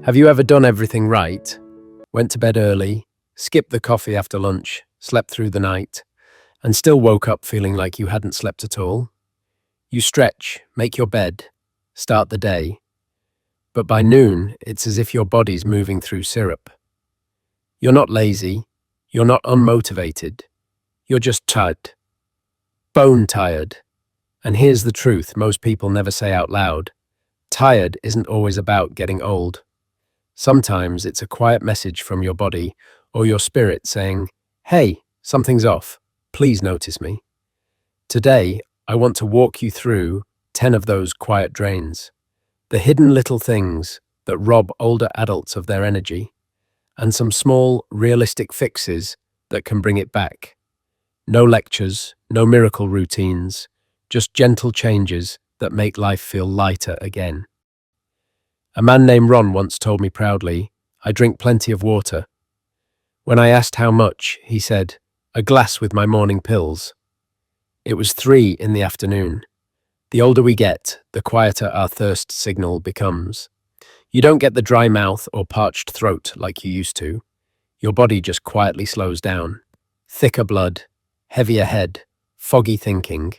Have you ever done everything right? Went to bed early, skipped the coffee after lunch, slept through the night, and still woke up feeling like you hadn't slept at all? You stretch, make your bed, start the day, but by noon, it's as if your body's moving through syrup. You're not lazy, you're not unmotivated, you're just tired. Bone tired. And here's the truth most people never say out loud. Tired isn't always about getting old. Sometimes it's a quiet message from your body or your spirit saying, "Hey, something's off. Please notice me." Today, I want to walk you through 10 of those quiet drains, the hidden little things that rob older adults of their energy, and some small, realistic fixes that can bring it back. No lectures, no miracle routines, just gentle changes that make life feel lighter again. A man named Ron once told me proudly, "I drink plenty of water." When I asked how much, he said, "A glass with my morning pills." It was 3 in the afternoon. The older we get, the quieter our thirst signal becomes. You don't get the dry mouth or parched throat like you used to. Your body just quietly slows down. Thicker blood, heavier head, foggy thinking.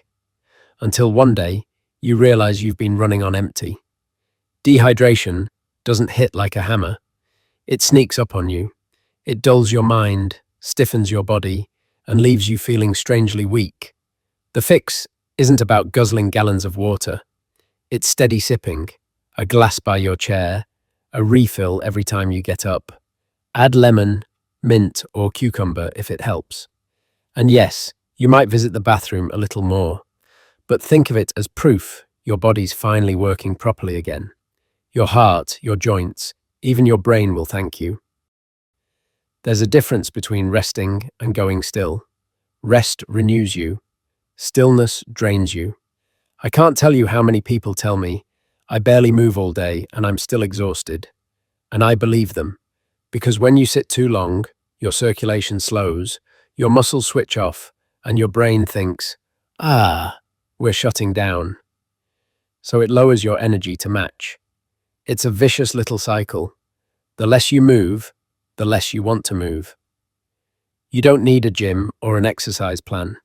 Until one day, you realize you've been running on empty. Dehydration doesn't hit like a hammer. It sneaks up on you. It dulls your mind, stiffens your body, and leaves you feeling strangely weak. The fix isn't about guzzling gallons of water. It's steady sipping, a glass by your chair, a refill every time you get up. Add lemon, mint, or cucumber if it helps. And yes, you might visit the bathroom a little more, but think of it as proof your body's finally working properly again. Your heart, your joints, even your brain will thank you. There's a difference between resting and going still. Rest renews you. Stillness drains you. I can't tell you how many people tell me, "I barely move all day and I'm still exhausted." And I believe them, because when you sit too long, your circulation slows, your muscles switch off, and your brain thinks, we're shutting down. So it lowers your energy to match. It's a vicious little cycle. The less you move, the less you want to move. You don't need a gym or an exercise plan.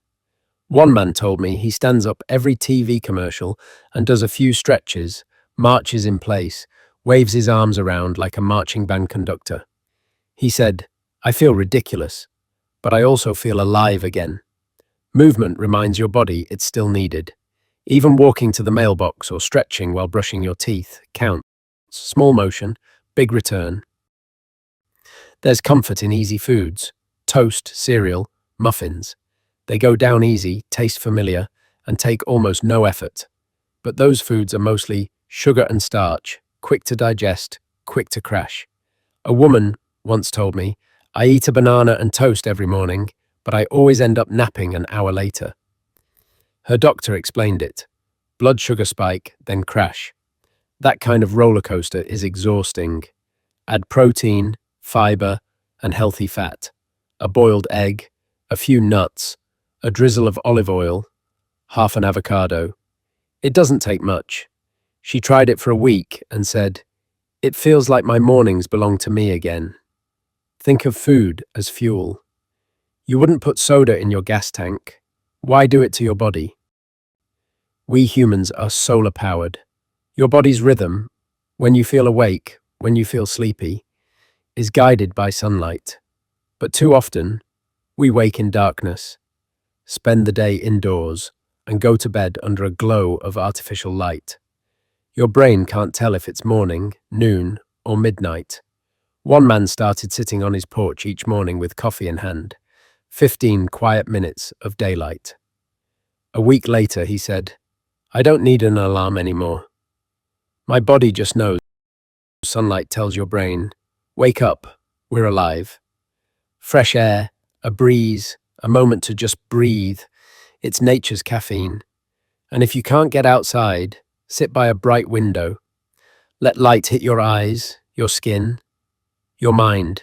One man told me he stands up every TV commercial and does a few stretches, marches in place, waves his arms around like a marching band conductor. He said, "I feel ridiculous, but I also feel alive again." Movement reminds your body it's still needed. Even walking to the mailbox or stretching while brushing your teeth counts. Small motion, big return. There's comfort in easy foods. Toast, cereal, muffins. They go down easy, taste familiar, and take almost no effort. But those foods are mostly sugar and starch, quick to digest, quick to crash. A woman once told me, "I eat a banana and toast every morning, but I always end up napping an hour later." Her doctor explained it. Blood sugar spike, then crash. That kind of roller coaster is exhausting. Add protein, fiber, and healthy fat. A boiled egg, a few nuts, a drizzle of olive oil, half an avocado. It doesn't take much. She tried it for a week and said, "It feels like my mornings belong to me again." Think of food as fuel. You wouldn't put soda in your gas tank. Why do it to your body? We humans are solar powered. Your body's rhythm, when you feel awake, when you feel sleepy, is guided by sunlight. But too often, we wake in darkness, spend the day indoors, and go to bed under a glow of artificial light. Your brain can't tell if it's morning, noon, or midnight. One man started sitting on his porch each morning with coffee in hand, 15 quiet minutes of daylight. A week later, he said, "I don't need an alarm anymore. My body just knows." Sunlight tells your brain, "Wake up, we're alive." Fresh air, a breeze, a moment to just breathe. It's nature's caffeine. And if you can't get outside, sit by a bright window. Let light hit your eyes, your skin, your mind.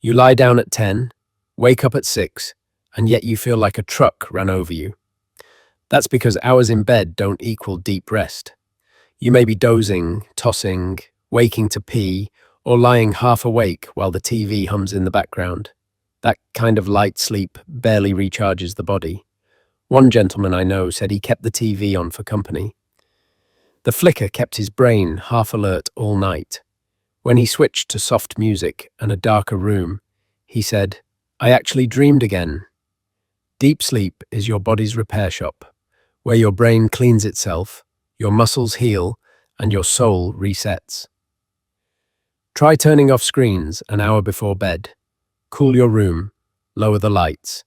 You lie down at 10, wake up at 6, and yet you feel like a truck ran over you. That's because hours in bed don't equal deep rest. You may be dozing, tossing, waking to pee, or lying half awake while the TV hums in the background. That kind of light sleep barely recharges the body. One gentleman I know said he kept the TV on for company. The flicker kept his brain half alert all night. When he switched to soft music and a darker room, he said, "I actually dreamed again." Deep sleep is your body's repair shop, where your brain cleans itself, your muscles heal, and your soul resets. Try turning off screens an hour before bed. Cool your room, lower the lights.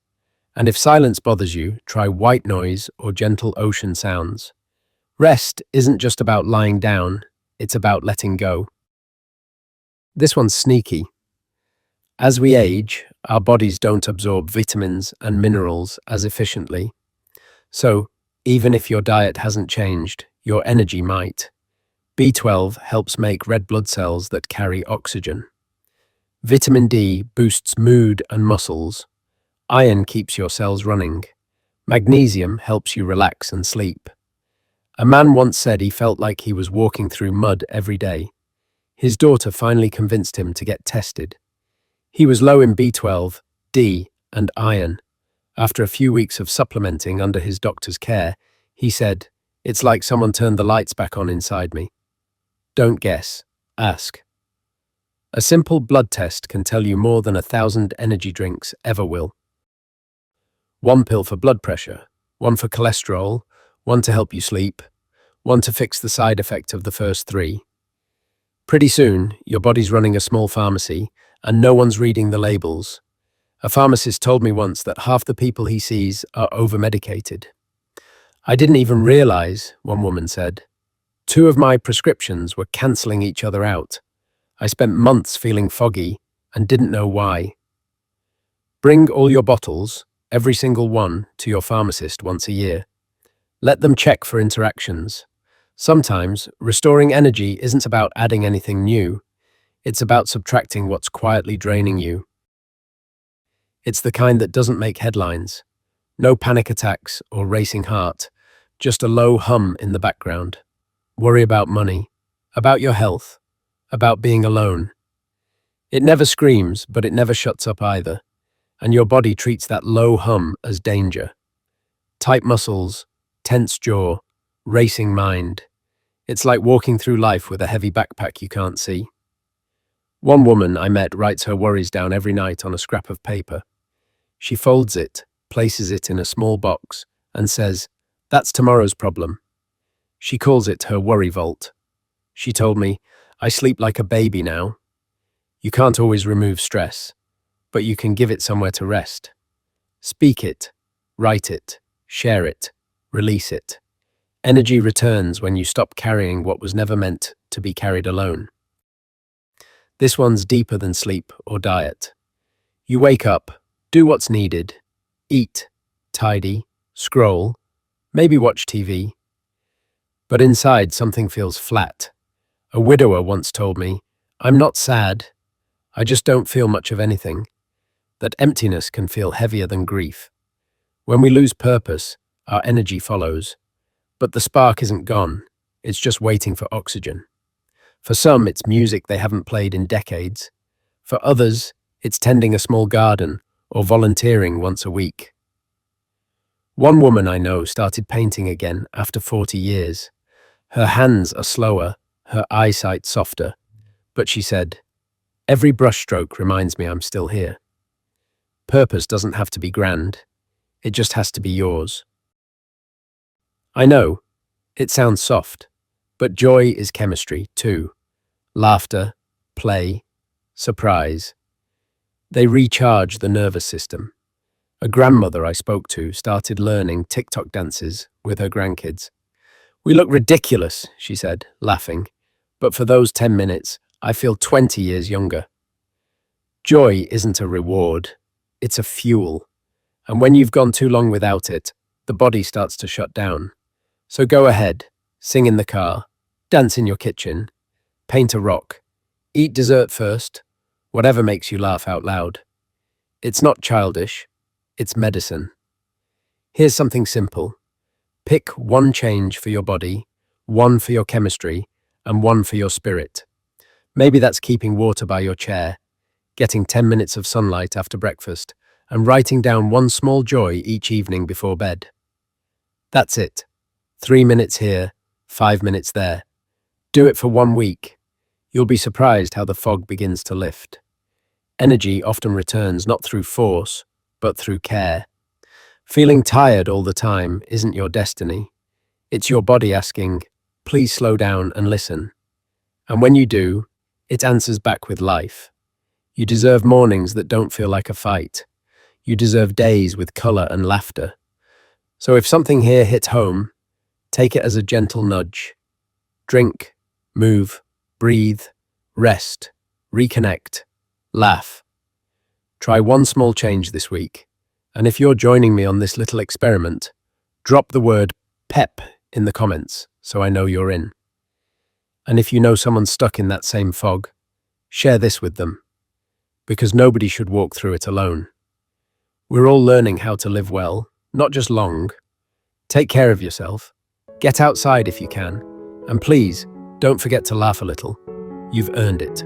And if silence bothers you, try white noise or gentle ocean sounds. Rest isn't just about lying down, it's about letting go. This one's sneaky. As we age, our bodies don't absorb vitamins and minerals as efficiently. So, even if your diet hasn't changed, your energy might. B12 helps make red blood cells that carry oxygen. Vitamin D boosts mood and muscles. Iron keeps your cells running. Magnesium helps you relax and sleep. A man once said he felt like he was walking through mud every day. His daughter finally convinced him to get tested. He was low in B12, D, and iron. After a few weeks of supplementing under his doctor's care, he said, "It's like someone turned the lights back on inside me." Don't guess, ask. A simple blood test can tell you more than 1,000 energy drinks ever will. One pill for blood pressure, one for cholesterol, one to help you sleep, one to fix the side effect of the first three. Pretty soon, your body's running a small pharmacy, and no one's reading the labels. A pharmacist told me once that half the people he sees are over-medicated. "I didn't even realize," one woman said. "Two of my prescriptions were cancelling each other out. I spent months feeling foggy and didn't know why." Bring all your bottles, every single one, to your pharmacist once a year. Let them check for interactions. Sometimes, restoring energy isn't about adding anything new. It's about subtracting what's quietly draining you. It's the kind that doesn't make headlines. No panic attacks or racing heart, just a low hum in the background. Worry about money, about your health, about being alone. It never screams, but it never shuts up either. And your body treats that low hum as danger. Tight muscles, tense jaw, racing mind. It's like walking through life with a heavy backpack you can't see. One woman I met writes her worries down every night on a scrap of paper. She folds it, places it in a small box, and says, "That's tomorrow's problem." She calls it her worry vault. She told me, "I sleep like a baby now." You can't always remove stress, but you can give it somewhere to rest. Speak it, write it, share it, release it. Energy returns when you stop carrying what was never meant to be carried alone. This one's deeper than sleep or diet. You wake up, do what's needed, eat, tidy, scroll, maybe watch TV. But inside something feels flat. A widower once told me, "I'm not sad, I just don't feel much of anything." That emptiness can feel heavier than grief. When we lose purpose, our energy follows. But the spark isn't gone, it's just waiting for oxygen. For some, it's music they haven't played in decades. For others, it's tending a small garden or volunteering once a week. One woman I know started painting again after 40 years. Her hands are slower, her eyesight softer, but she said, "Every brushstroke reminds me I'm still here." Purpose doesn't have to be grand, it just has to be yours. I know, it sounds soft, but joy is chemistry too. Laughter, play, surprise. They recharge the nervous system. A grandmother I spoke to started learning TikTok dances with her grandkids. "We look ridiculous," she said, laughing, "but for those 10 minutes, I feel 20 years younger." Joy isn't a reward, it's a fuel. And when you've gone too long without it, the body starts to shut down. So go ahead, sing in the car, dance in your kitchen, paint a rock, eat dessert first, whatever makes you laugh out loud. It's not childish, it's medicine. Here's something simple. Pick one change for your body, one for your chemistry, and one for your spirit. Maybe that's keeping water by your chair, getting 10 minutes of sunlight after breakfast, and writing down one small joy each evening before bed. That's it. 3 minutes here, 5 minutes there. Do it for 1 week. You'll be surprised how the fog begins to lift. Energy often returns not through force, but through care. Feeling tired all the time isn't your destiny. It's your body asking, please slow down and listen. And when you do, it answers back with life. You deserve mornings that don't feel like a fight. You deserve days with color and laughter. So if something here hits home, take it as a gentle nudge. Drink, move, breathe, rest, reconnect, laugh. Try one small change this week. And if you're joining me on this little experiment, drop the word PEP in the comments so I know you're in. And if you know someone stuck in that same fog, share this with them, because nobody should walk through it alone. We're all learning how to live well, not just long. Take care of yourself, get outside if you can, and please, don't forget to laugh a little. You've earned it.